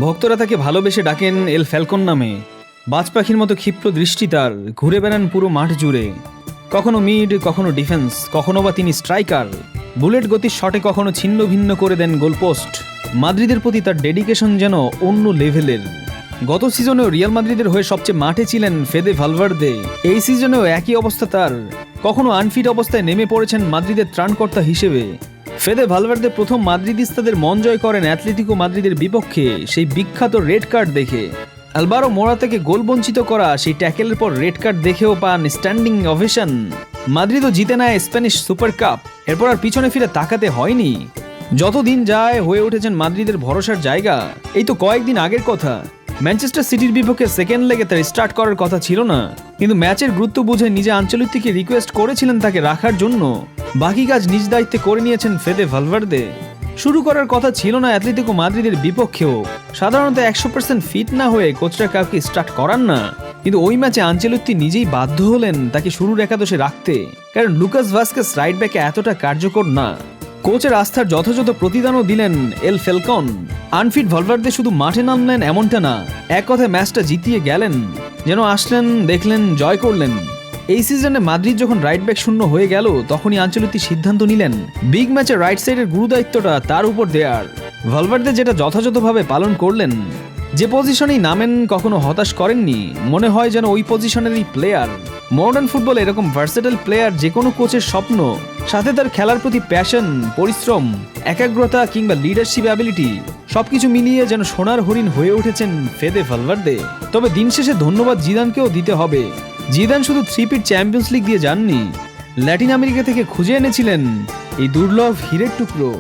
ভক্তরা তাকে ভালোবেসে ডাকেন এল ফ্যালকন নামে। বাজ পাখির মতো ক্ষিপ্র দৃষ্টি তার, ঘুরে বেড়ান পুরো মাঠ জুড়ে। কখনো মিড, কখনো ডিফেন্স, কখনো বা তিনি স্ট্রাইকার। বুলেট গতির শটে কখনো ছিন্ন ভিন্ন করে দেন গোলপোস্ট। মাদ্রিদের প্রতি তার ডেডিকেশন যেন অন্য লেভেলের। গত সিজনেও রিয়াল মাদ্রিদের হয়ে সবচেয়ে মাঠে ছিলেন ফেদে ভালভার্দে। এই সিজনেও একই অবস্থা তার, কখনো আনফিট অবস্থায় নেমে পড়েছেন মাদ্রিদের ত্রাণকর্তা হিসেবে। ফেদে ভালভার্দে প্রথম মাদ্রিদিস্তাদের মন জয় করেন অ্যাটলেটিকো মাদ্রিদের বিপক্ষে সেই বিখ্যাত রেড কার্ড দেখে। আলভারো মোরাতাকে গোল বঞ্চিত করা সেই ট্যাকেলের পর রেড কার্ড দেখেও পান স্ট্যান্ডিং ওভেশন। মাদ্রিদও জিতে নেয় স্প্যানিশ সুপার কাপ। এরপর আর পিছনে ফিরে তাকাতে হয়নি। যতদিন যায় হয়ে উঠেছেন মাদ্রিদের ভরসার জায়গা। এই তো কয়েকদিন আগের কথা, ম্যানচেস্টার সিটির বিপক্ষে সেকেন্ড লেগে তার স্টার্ট করার কথা ছিল না, কিন্তু ম্যাচের গুরুত্ব বুঝে নিজে আঞ্চলিককে রিকোয়েস্ট করেছিলেন তাকে রাখার জন্য। বাকি কাজ নিজ দায়িত্বে করে নিয়েছেন ফেদে ভালভার্দে। শুরু করার কথা ছিল না অ্যাটলেটিকো মাদ্রিদের বিপক্ষেও। সাধারণত 100% ফিট না হয়ে কোচরা কাউকে স্টার্ট করান না, কিন্তু ওই ম্যাচে আঞ্চেলত্তি নিজেই বাধ্য হলেন তাকে শুরুর একাদশে রাখতে, কারণ লুকাস ভাস্কেস রাইট ব্যাকে এতটা কার্যকর না। কোচের আস্থার যথাযথ প্রতিদানও দিলেন এল ফ্যালকন। আনফিট ভালভার্দে শুধু মাঠে নামলেন এমনটা না, এক কথায় ম্যাচটা জিতিয়ে গেলেন। যেন আসলেন, দেখলেন, জয় করলেন। এই সিজনে মাদ্রিদ যখন রাইট ব্যাক শূন্য হয়ে গেল, তখনই আঞ্চলিক সিদ্ধান্ত নিলেন বিগ ম্যাচে রাইট সাইডের গুরুদায়িত্বটা তার উপর দেয়ার। ভালভার্দে যেটা যথাযথভাবে পালন করলেন। যে পজিশনেই নামেন কখনো হতাশ করেননি, মনে হয় যেন ওই পজিশনেরই প্লেয়ার। মডার্ন ফুটবল এরকম ভার্সেটাইল প্লেয়ার যে কোনো কোচের স্বপ্ন, সাথে তার খেলার প্রতি প্যাশন, পরিশ্রম, একাগ্রতা কিংবা লিডারশিপ অ্যাবিলিটি সবকিছু মিলিয়ে যেন সোনার হরিণ হয়ে উঠেছেন ফেদে ভালভার্দে। তবে দিন শেষে ধন্যবাদ জিদানকেও দিতে হবে। জিদান শুধু 3-পিট চ্যাম্পিয়ন্স লিগ দিয়ে যাননি, ল্যাটিন আমেরিকা থেকে খুঁজে এনেছিলেন এই দুর্লভ হীরের টুকরো।